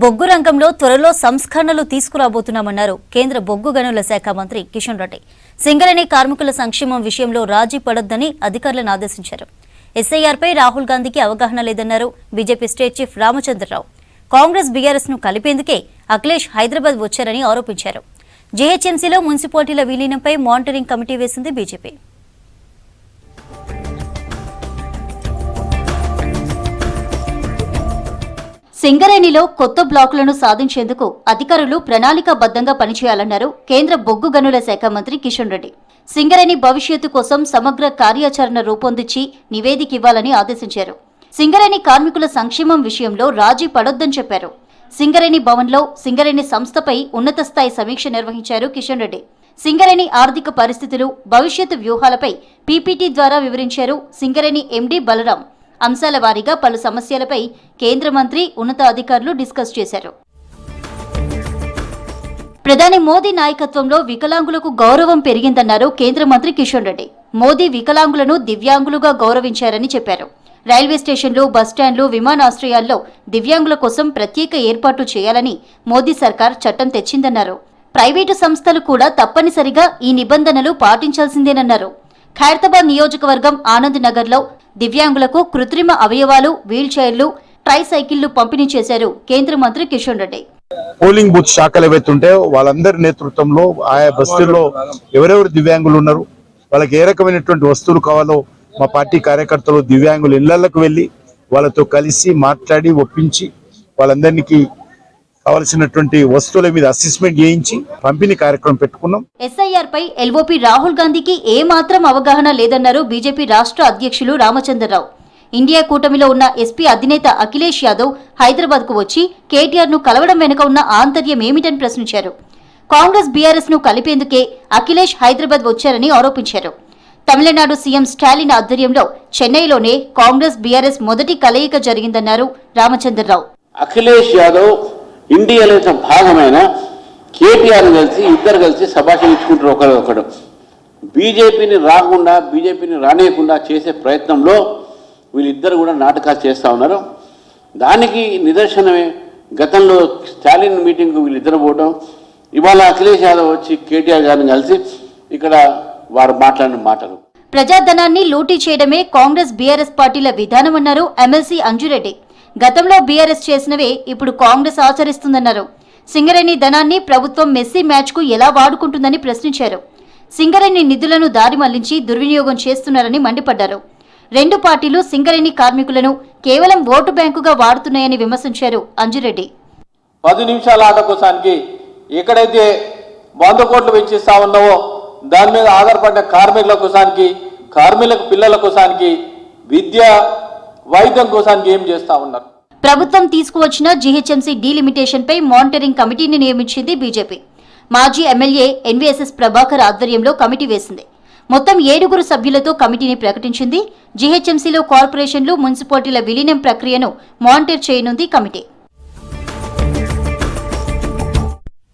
బొగ్గు రంగంలో త్వరలో సంస్కరణలు తీసుకురాబోతున్నామన్నారు కేంద్ర బొగ్గు గనుల శాఖ మంత్రి కిషన్ రెడ్డి. సింగరేణి కార్మికుల సంక్షేమం విషయంలో రాజీ పడొద్దని అధికారులను ఆదేశించారు. ఎస్ఐఆర్పై రాహుల్ గాంధీకి అవగాహన లేదన్నారు BJP state chief Ramachandra Rao. Congress BRS ను కలిపేందుకే అఖిలేష్ హైదరాబాద్ వచ్చారని ఆరోపించారు. జీహెచ్ఎంసీలో మున్సిపాలిటీల విలీనంపై మానిటరింగ్ కమిటీ వేసింది బీజేపీ. సింగరేణిలో కొత్త బ్లాకులను సాధించేందుకు అధికారులు ప్రణాళికాబద్ధంగా పనిచేయాలన్నారు కేంద్ర బొగ్గు గనుల శాఖ మంత్రి కిషన్ రెడ్డి. సింగరేణి భవిష్యత్తు కోసం సమగ్ర కార్యాచరణ రూపొందించి నివేదిక ఇవ్వాలని ఆదేశించారు. సింగరేణి కార్మికుల సంక్షేమం విషయంలో రాజీ పడొద్దని చెప్పారు. సింగరేణి భవన్లో సింగరేణి సంస్థపై ఉన్నత స్థాయి సమీక్ష నిర్వహించారు కిషన్ రెడ్డి. సింగరేణి ఆర్థిక పరిస్థితులు, భవిష్యత్తు వ్యూహాలపై పీపీటీ ద్వారా వివరించారు సింగరేణి ఎండీ బలరాం. అంశాల వారీగా పలు సమస్యలపై కేంద్ర మంత్రి ఉన్నతాధికారులు డిస్కస్ చేశారు. ప్రధాని మోదీ నాయకత్వంలో వికలాంగులకు గౌరవం పెరిగిందన్నారు కేంద్ర మంత్రి కిషన్ రెడ్డి. మోదీ వికలాంగులను దివ్యాంగులుగా గౌరవించారని చెప్పారు. రైల్వే స్టేషన్లు, బస్టాండ్లు, విమానాశ్రయాల్లో దివ్యాంగుల కోసం ప్రత్యేక ఏర్పాట్లు చేయాలని మోదీ సర్కార్ చట్టం తెచ్చిందన్నారు. ప్రైవేటు సంస్థలు కూడా తప్పనిసరిగా ఈ నిబంధనలు పాటించాల్సిందేనన్నారు. ఖైరతాబాద్ నియోజకవర్గం ఆనంద్ నగర్లో దివ్యాంగులకు కృత్రిమ అవయవాలు, వీల్ చైర్లు, ట్రైసైకిళ్లు పంపిణీ చేశారు కేంద్ర మంత్రి కిషన్ రెడ్డి. పోలింగ్ బూత్ శాఖలు ఏవైతుంటే వాళ్ళందరి నేతృత్వంలో ఆయా బస్తీల్లో ఎవరెవరు దివ్యాంగులు ఉన్నారు, వాళ్ళకి ఏ రకమైనటువంటి వస్తువులు కావాలో మా పార్టీ కార్యకర్తలు దివ్యాంగులు ఇళ్లకు వెళ్లి వాళ్ళతో కలిసి మాట్లాడి ఒప్పించి వాళ్ళందరికీ కావలసినటువంటి వస్తువుల మీద అసెస్మెంట్ చేయించి పంపిణీ కార్యక్రమం పెట్టుకున్నాం. ఎస్ఐఆర్ పై ఎల్ఓపీ రాహుల్ గాంధీకి ఏ మాత్రం అవగాహన లేదన్నారు బీజేపీ రాష్ట్ర అధ్యక్షులు రామచంద్రరావు. ఇండియా కూటమిలో ఉన్న ఎస్పీ అధినేత అఖిలేష్ యాదవ్ హైదరాబాద్ కు వచ్చి కేటీఆర్ ను కలవడం వెనుక ఉన్న ఆంతర్యం ఏమిటని ప్రశ్నించారు. కాంగ్రెస్ బీఆర్ఎస్ ను కలిపేందుకే అఖిలేష్ హైదరాబాద్ వచ్చారని ఆరోపించారు. తమిళనాడు సీఎం స్టాలిన్ ఆధ్వర్యంలో చెన్నైలోనే కాంగ్రెస్ బీఆర్ఎస్ మొదటి కలయిక జరిగిందన్నారు రామచంద్రరావు. అఖిలేష్ యాదవ్ ఇండియాలో భాగమైన కేటీఆర్ కలిసి ఇద్దరు కలిసి శభాషించుకుంటారు ఒకరు. బీజేపీని రానియకుండా చేసే ప్రయత్నంలో వీళ్ళిద్దరు కూడా నాటకాలు చేస్తూ ఉన్నారు. దానికి నిదర్శనమే గతంలో స్టాలిన్ మీటింగ్కు వీళ్ళిద్దరు పోవడం, ఇవాళ అఖిలేష్ యాదవ్ వచ్చి కేటీఆర్ గారిని కలిసి ఇక్కడ వారు మాట్లాడిన మాటలు. ప్రజాధనాన్ని లూటీ చేయడమే కాంగ్రెస్ బీఆర్ఎస్ పార్టీల విధానమన్నారు ఎమ్మెల్సీ అంజురెడ్డి. గతంలో బీఆర్ఎస్ చేసినవే ఇప్పుడు కాంగ్రెస్ ఆచరిస్తుందన్నారు. సింగరేణి ధనాన్ని ప్రభుత్వం మెస్సీ మ్యాచ్ కు ఎలా వాడుకుంటుందని ప్రశ్నించారు. సింగరేణి నిధులను దారి మళ్లించి దుర్వినియోగం చేస్తున్నారని మండిపడ్డారు. రెండు పార్టీలు సింగరేణి కార్మికులను కేవలం ఓటు బ్యాంకుగా వాడుతున్నాయని విమర్శించారు అంజిరెడ్డి. 10 నిమిషాల ఆట కోసానికి ఎక్కడైతే 100 కోట్లు వెచ్చిస్తా ఉన్నావో దాని మీద ఆధారపడ్డ కార్మికుల కోసానికి, కార్మికుల పిల్లల కోసానికి, విద్య, వైద్యం కోసానికి ఏం చేస్తా ఉన్నారు? ప్రభుత్వం తీసుకువచ్చిన జీహెచ్ఎంసీ డీలిమిటేషన్ పై మానిటరింగ్ కమిటీని నియమించింది బీజేపీ. మాజీ ఎమ్మెల్యే ఎన్వీఎస్ఎస్ ప్రభాకర్ ఆధ్వర్యంలో కమిటీ వేసింది. మొత్తం 7 సభ్యులతో కమిటీని ప్రకటించింది. జీహెచ్ఎంసీలో కార్పొరేషన్లు, మున్సిపాలిటీల విలీనం ప్రక్రియను మానిటర్ చేయనుంది కమిటీ.